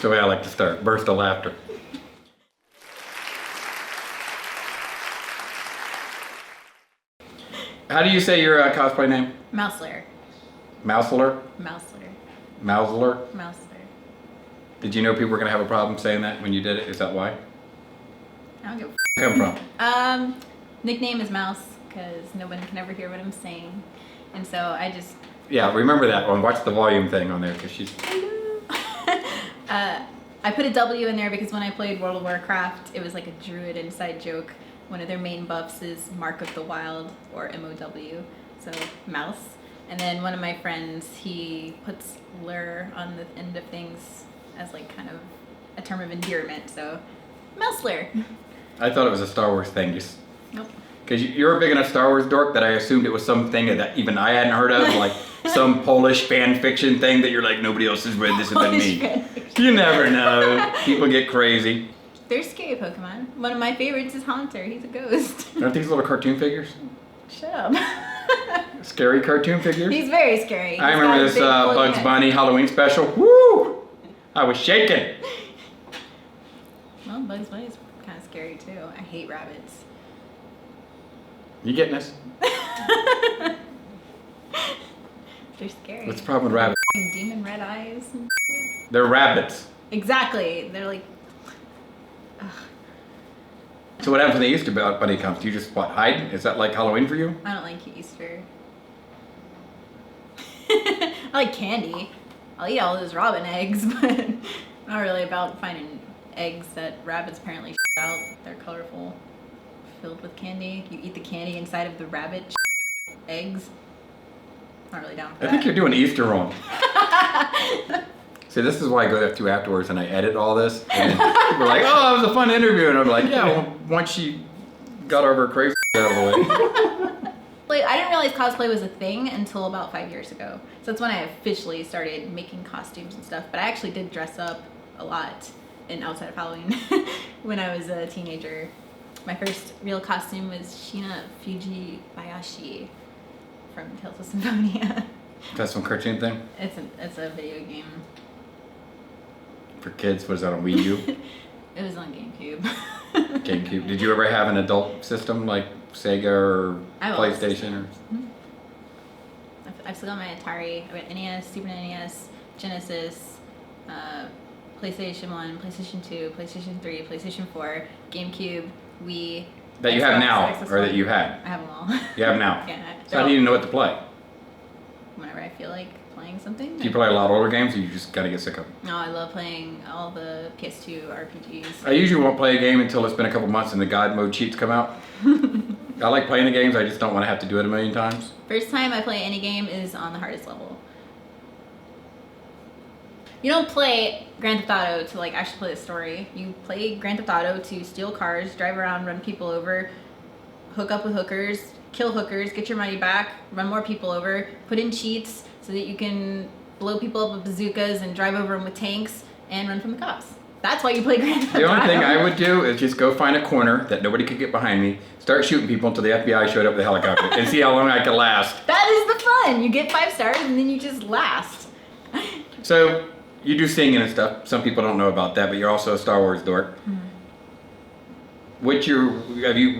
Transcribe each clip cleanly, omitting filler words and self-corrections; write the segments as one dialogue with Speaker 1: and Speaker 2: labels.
Speaker 1: the way I like to start. Burst of laughter. How do you say your cosplay name?
Speaker 2: Mowseler.
Speaker 1: Mowseler?
Speaker 2: Mowseler.
Speaker 1: Mowseler?
Speaker 2: Mowseler.
Speaker 1: Did you know people were going to have a problem saying that when you did it? Is that why?
Speaker 2: I don't give a
Speaker 1: Come from?
Speaker 2: Nickname is Mouse, because no one can ever hear what I'm saying. And so I just...
Speaker 1: Yeah, remember that one. Watch the volume thing on there, because she's...
Speaker 2: I put a W in there because when I played World of Warcraft, it was like a druid inside joke. One of their main buffs is Mark of the Wild, or MOW, so mouse. And then one of my friends, he puts lure on the end of things as like kind of a term of endearment, so Mowseler.
Speaker 1: I thought it was a Star Wars thing, just...
Speaker 2: Nope.
Speaker 1: Because you're a big enough Star Wars dork that I assumed it was something that even I hadn't heard of, like some Polish fan fiction thing that you're like, nobody else has read this but me. You never know. People get crazy.
Speaker 2: They're scary Pokemon. One of my favorites is Haunter. He's a ghost.
Speaker 1: Aren't these little cartoon figures?
Speaker 2: Shut up.
Speaker 1: Scary cartoon figures?
Speaker 2: He's very scary.
Speaker 1: I remember this Bugs Bunny Halloween special. Woo! I was shaking.
Speaker 2: Well, Bugs Bunny's kind of scary too. I hate rabbits.
Speaker 1: You getting this?
Speaker 2: They're scary.
Speaker 1: What's the problem with rabbits?
Speaker 2: Demon red eyes. And
Speaker 1: They're rabbits.
Speaker 2: exactly. They're like... Ugh.
Speaker 1: So what happens when the Easter Bunny comes? Do you just, what, hide? Is that like Halloween for you?
Speaker 2: I don't like Easter. I like candy. I'll eat all those robin eggs, but not really about finding eggs that rabbits apparently shit out. They're colorful, filled with candy. You eat the candy inside of the rabbit eggs. Not really down for that.
Speaker 1: I think you're doing Easter wrong. See, this is why I go through afterwards and I edit all this. And people are like, oh, it was a fun interview. And I'm like, yeah, well, once she got over her crazy out of the way.
Speaker 2: Like, I didn't realize cosplay was a thing until about 5 years ago. So that's when I officially started making costumes and stuff. But I actually did dress up a lot outside of Halloween when I was a teenager. My first real costume was Shina Fujibayashi from Tales of Symphonia.
Speaker 1: That's some cartoon thing?
Speaker 2: It's a video game.
Speaker 1: For kids, what is that, on Wii U?
Speaker 2: It was on GameCube.
Speaker 1: GameCube. Did you ever have an adult system like Sega or PlayStation? Or...
Speaker 2: I've still got my Atari. I've got NES, Super NES, Genesis, PlayStation 1, PlayStation 2, PlayStation 3, PlayStation 4, GameCube, Wii.
Speaker 1: That you have now, or that you had?
Speaker 2: I have them all.
Speaker 1: You have them now?
Speaker 2: Yeah.
Speaker 1: So how do you know what to play?
Speaker 2: Whenever I feel like playing something.
Speaker 1: Do you play a lot of older games, or you just gotta get sick of them?
Speaker 2: No, I love playing all the PS2 RPGs.
Speaker 1: I usually won't play a game until it's been a couple months and the God mode cheats come out. I like playing the games, I just don't want to have to do it a million times.
Speaker 2: First time I play any game is on the hardest level. You don't play Grand Theft Auto to like actually play the story. You play Grand Theft Auto to steal cars, drive around, run people over, hook up with hookers, kill hookers, get your money back, run more people over, put in cheats so that you can blow people up with bazookas and drive over them with tanks and run from the cops. That's why you play Grand Theft Auto.
Speaker 1: The only thing I would do is just go find a corner that nobody could get behind me, start shooting people until the FBI showed up with a helicopter, and see how long I could last.
Speaker 2: That is the fun. You get 5 stars and then you just last.
Speaker 1: So, you do singing and stuff. Some people don't know about that, but you're also a Star Wars dork.
Speaker 2: Mm-hmm.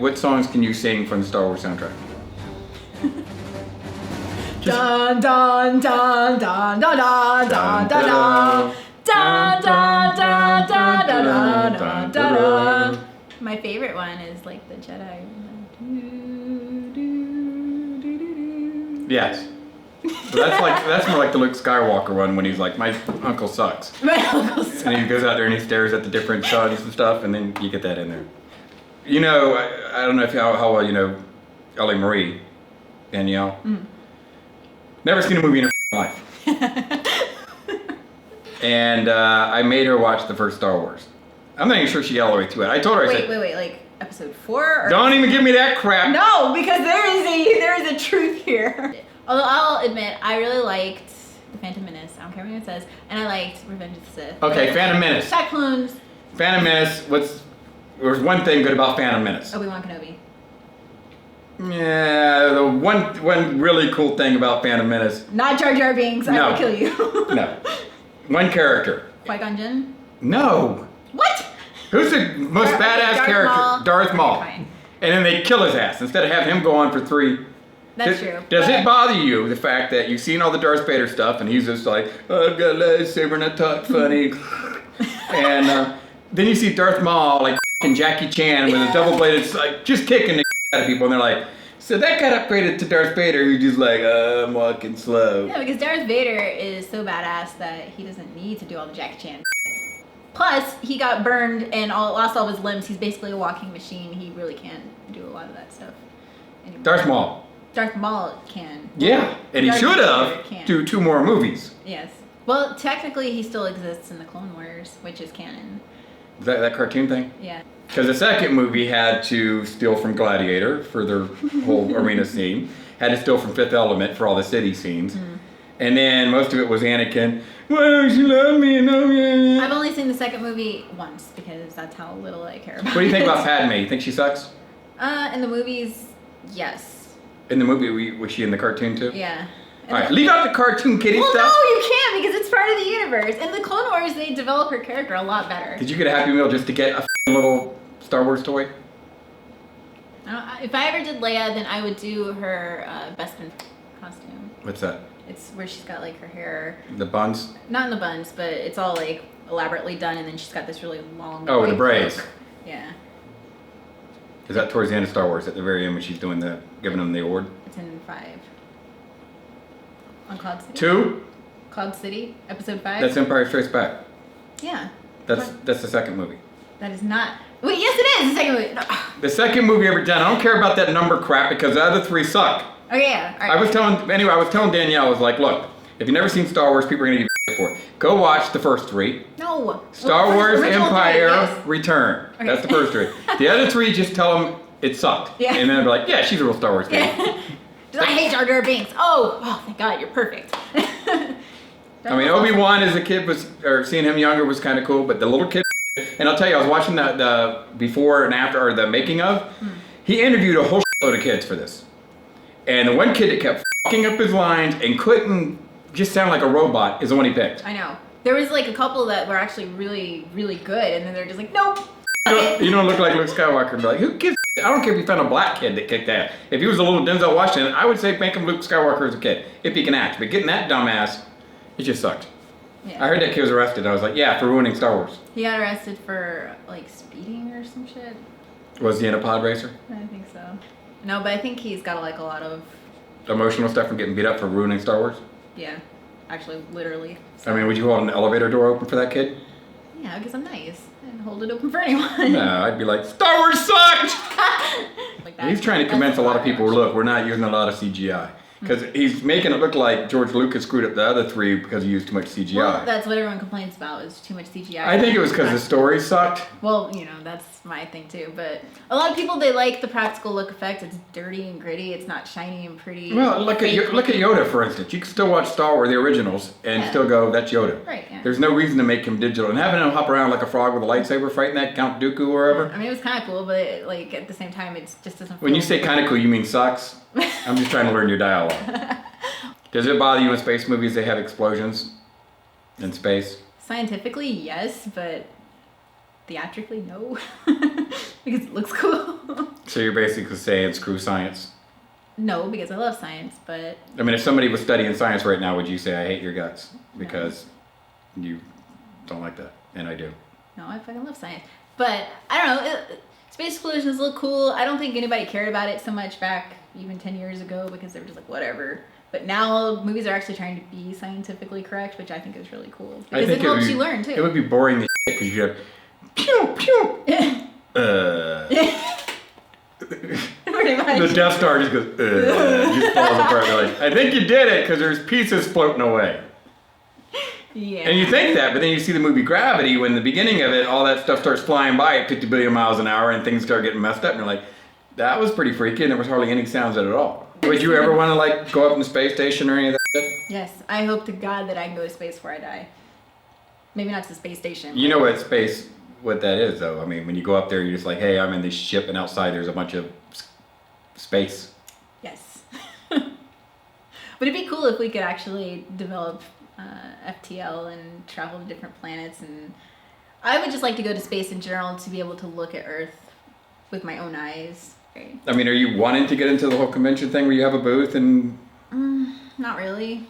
Speaker 1: What songs can you sing from the Star Wars soundtrack?
Speaker 2: Dun dun dun dun dun dun dun dun dun. Dun, dun, dun, dun, dun, dun, dun, dun. My favorite one is like the Jedi.
Speaker 1: Yes. So that's more like the Luke Skywalker one when he's like, my uncle sucks.
Speaker 2: My uncle sucks.
Speaker 1: And he goes out there and he stares at the different suns and stuff, and then you get that in there. You know, I don't know how well you know Ellie Marie, Danielle. Mm. Never seen a movie in her life. And I made her watch the first Star Wars. I'm not even sure she got all the way through it. I told her,
Speaker 2: Wait, like episode 4? Or
Speaker 1: don't even give me that crap.
Speaker 2: No, because there is a truth here. Although I'll admit, I really liked The Phantom Menace. I don't care what anyone says. And I liked Revenge of the Sith.
Speaker 1: Okay, Phantom Menace.
Speaker 2: Attack Clones.
Speaker 1: Phantom Menace, there's one thing good about Phantom Menace.
Speaker 2: Obi-Wan Kenobi.
Speaker 1: Yeah, the one really cool thing about Phantom Menace.
Speaker 2: Not Jar Jar Binks, I will kill you.
Speaker 1: No. One character.
Speaker 2: Qui-Gon Jinn?
Speaker 1: No.
Speaker 2: What?
Speaker 1: Who's the most badass
Speaker 2: Darth
Speaker 1: character?
Speaker 2: Maul.
Speaker 1: Darth
Speaker 2: Okay,
Speaker 1: Maul.
Speaker 2: fine.
Speaker 1: And then they kill his ass instead of having him go on for 3.
Speaker 2: That's true.
Speaker 1: Does it bother you, the fact that you've seen all the Darth Vader stuff and he's just like, oh, I've got a lightsaber and I talk funny. And then you see Darth Maul like f***ing Jackie Chan with a double-bladed, like just kicking the out of people, and they're like, so that got upgraded to Darth Vader, who's just like, I'm walking slow.
Speaker 2: Yeah, because Darth Vader is so badass that he doesn't need to do all the Jackie Chan. Plus, he got burned and lost all of his limbs. He's basically a walking machine. He really can't do a lot of that stuff anymore.
Speaker 1: Darth Maul.
Speaker 2: Darth Maul can.
Speaker 1: Yeah, and he
Speaker 2: Darth
Speaker 1: should
Speaker 2: Vader
Speaker 1: have
Speaker 2: can't.
Speaker 1: do 2 more movies.
Speaker 2: Yes. Well, technically, he still exists in the Clone Wars, which is canon.
Speaker 1: Is that cartoon thing?
Speaker 2: Yeah.
Speaker 1: Because the second movie had to steal from Gladiator for their whole arena scene. Had to steal from Fifth Element for all the city scenes. And then most of it was Anakin. Why don't you love me? No,
Speaker 2: I've only seen the second movie once because that's how little I care about it.
Speaker 1: What do you think about Padme? You think she sucks?
Speaker 2: In the movies, yes.
Speaker 1: In the movie, was she in the cartoon too?
Speaker 2: Yeah.
Speaker 1: All right, leave out the cartoon kitty
Speaker 2: Well,
Speaker 1: stuff.
Speaker 2: no, you can't because it's part of the universe. In the Clone Wars, they develop her character a lot better.
Speaker 1: Did you get a Happy Meal just to get a little Star Wars toy?
Speaker 2: If I ever did Leia, then I would do her Bespin costume.
Speaker 1: What's that?
Speaker 2: It's where she's got like her hair,
Speaker 1: The buns?
Speaker 2: not in the buns, but it's all like elaborately done, and then she's got this really long.
Speaker 1: Oh, the
Speaker 2: white
Speaker 1: braids.
Speaker 2: cloak. Yeah,
Speaker 1: Is that towards the end of Star Wars? At the very end when she's doing giving them the award?
Speaker 2: it's in 5. On Cloud City.
Speaker 1: 2?
Speaker 2: Cloud City, episode 5.
Speaker 1: That's Empire Strikes Back.
Speaker 2: Yeah.
Speaker 1: That's the second movie.
Speaker 2: That is not. Wait, yes, it is the second movie. No.
Speaker 1: The second movie ever done. I don't care about that number crap because the other 3 suck.
Speaker 2: Okay, yeah. All right.
Speaker 1: I was telling Danielle, I was like, look, if you've never seen Star Wars, people are gonna give you for it. Go watch the first 3.
Speaker 2: No.
Speaker 1: Star
Speaker 2: Well,
Speaker 1: Wars
Speaker 2: original
Speaker 1: Empire
Speaker 2: 3, yes.
Speaker 1: Return.
Speaker 2: Okay.
Speaker 1: That's the first 3. The other 3, just tell them it sucked.
Speaker 2: Yeah.
Speaker 1: And then they'll be like, yeah, she's a real Star Wars fan.
Speaker 2: Yeah. I hate Jar Jar Binks. Oh, thank God, you're perfect.
Speaker 1: I mean, Obi-Wan as a kid seeing him younger was kind of cool, but the little kid, and I'll tell you, I was watching the before and after, or the making of, he interviewed a whole load of kids for this. And the one kid that kept fucking up his lines and couldn't just sound like a robot is the one he picked.
Speaker 2: I know. There was like a couple that were actually really, really good, and then they're just like, nope.
Speaker 1: You don't look like Luke Skywalker. Be like, who gives a shit? I don't care if you found a black kid that kicked ass. If he was a little Denzel Washington, I would say make him Luke Skywalker as a kid, if he can act. But getting that dumbass, it just sucked.
Speaker 2: Yeah.
Speaker 1: I heard that kid was arrested. I was like, yeah, for ruining Star Wars.
Speaker 2: He got arrested for like speeding or some shit.
Speaker 1: Was he in a pod racer?
Speaker 2: I think so. No, but I think he's got like a lot of,
Speaker 1: Emotional stuff from getting beat up for ruining Star Wars?
Speaker 2: yeah, actually, literally.
Speaker 1: I mean, would you hold an elevator door open for that kid?
Speaker 2: Yeah, because I'm nice and hold it open for anyone.
Speaker 1: No, I'd be like, Star Wars sucked!
Speaker 2: Like that.
Speaker 1: He's trying to convince a lot of people, look, we're not using a lot of CGI. Because he's making it look like George Lucas screwed up the other 3 because he used too much CGI.
Speaker 2: Well, that's what everyone complains about is too much CGI.
Speaker 1: I think it was because the story sucked.
Speaker 2: Well, that's my thing too. But a lot of people, they like the practical look effect. It's dirty and gritty. It's not shiny and pretty.
Speaker 1: Well, look at Yoda, for instance. You can still watch Star Wars, the originals, and
Speaker 2: Yeah.
Speaker 1: still go, that's Yoda.
Speaker 2: Right, yeah.
Speaker 1: There's no reason to make him digital. And having him hop around like a frog with a lightsaber fighting that Count Dooku or wherever.
Speaker 2: I mean, it was kind of cool, but like at the same time, it just doesn't.
Speaker 1: When you
Speaker 2: feel
Speaker 1: say kind of cool, you mean sucks? I'm just trying to learn your dialogue. Does it bother you in space movies they have explosions in space?
Speaker 2: Scientifically, yes, but theatrically, no, because it looks cool.
Speaker 1: So you're basically saying screw science.
Speaker 2: No, because I love science, but
Speaker 1: I mean, if somebody was studying science right now, would you say I hate your guts because you don't like that? And I do.
Speaker 2: no, I fucking love science. But I don't know. Space explosions look cool. I don't think anybody cared about it so much back even 10 years ago because they were just like whatever. But now movies are actually trying to be scientifically correct, which I think is really cool because it helps you learn too.
Speaker 1: It would be boring as shit because you have pew pew.
Speaker 2: Pretty much.
Speaker 1: The Death Star just goes, just falls apart. You're like, I think you did it because there's pieces floating away.
Speaker 2: Yeah.
Speaker 1: And you think that, but then you see the movie Gravity when the beginning of it, all that stuff starts flying by at 50 billion miles an hour and things start getting messed up. And you're like, that was pretty freaky and there was hardly any sounds at all. Would you ever want to like go up in the space station or any of that shit?
Speaker 2: Yes, I hope to God that I can go to space before I die. Maybe not to the space station.
Speaker 1: You know what that is though. I mean, when you go up there, you're just like, hey, I'm in this ship and outside there's a bunch of space.
Speaker 2: Yes. But it'd be cool if we could actually develop FTL and travel to different planets and I would just like to go to space in general to be able to look at Earth with my own eyes. Right?
Speaker 1: I mean, are you wanting to get into the whole convention thing where you have a booth and?
Speaker 2: Not really.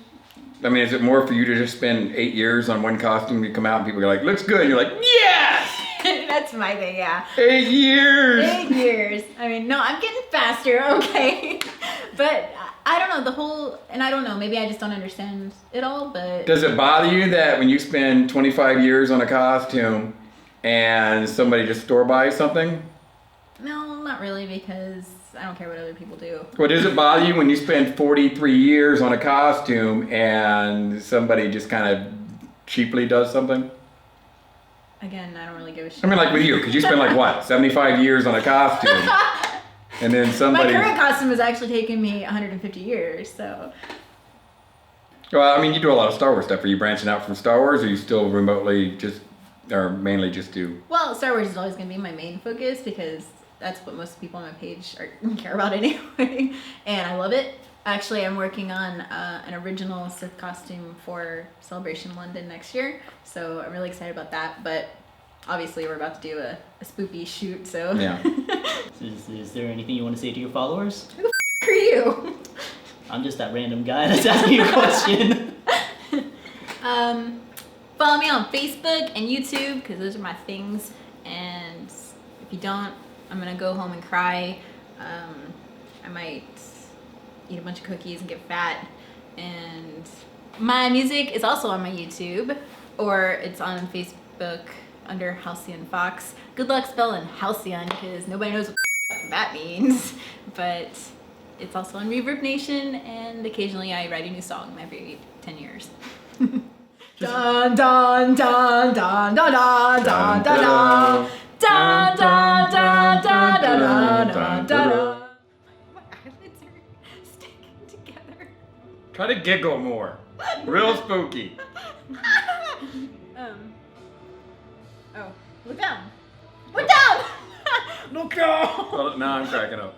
Speaker 1: I mean, is it more for you to just spend 8 years on one costume? You come out and people are like, looks good. And you're like, yes!
Speaker 2: That's my thing, yeah.
Speaker 1: 8 years!
Speaker 2: 8 years. I mean, no, I'm getting faster, okay. But I don't know, I don't know, maybe I just don't understand it all, but.
Speaker 1: Does it bother you that when you spend 25 years on a costume and somebody just store buys something?
Speaker 2: No, not really, because I don't care what other people do.
Speaker 1: Well, does it bother you when you spend 43 years on a costume and somebody just kind of cheaply does something?
Speaker 2: Again, I don't really give a shit.
Speaker 1: I mean, like with you, because you spend like what, 75 years on a costume, and then somebody.
Speaker 2: My current costume has actually taken me 150 years, so.
Speaker 1: Well, I mean, you do a lot of Star Wars stuff. Are you branching out from Star Wars, or you still remotely just, or mainly just do?
Speaker 2: Well, Star Wars is always going to be my main focus because that's what most people on my page care about anyway, and I love it. Actually, I'm working on an original Sith costume for Celebration London next year, so I'm really excited about that. But obviously, we're about to do a spoopy shoot, so.
Speaker 1: Yeah.
Speaker 3: Is there anything you want to say to your followers?
Speaker 2: Who the f*** are you?
Speaker 3: I'm just that random guy that's asking you a question.
Speaker 2: Follow me on Facebook and YouTube because those are my things. And if you don't, I'm gonna go home and cry. I might eat a bunch of cookies and get fat. And my music is also on my YouTube, or it's on Facebook under Halcyon Fox. Good luck spelling Halcyon because nobody knows what the f- that means. But it's also on Reverb Nation, and occasionally I write a new song every 10 years. Dun dun dun dun dun dun dun dun dun dun dun dun dun dun dun. My eyelids are sticking together.
Speaker 1: Try to giggle more. Real spooky.
Speaker 2: Oh, look down. Look down. Look down.
Speaker 1: Well, now I'm cracking up.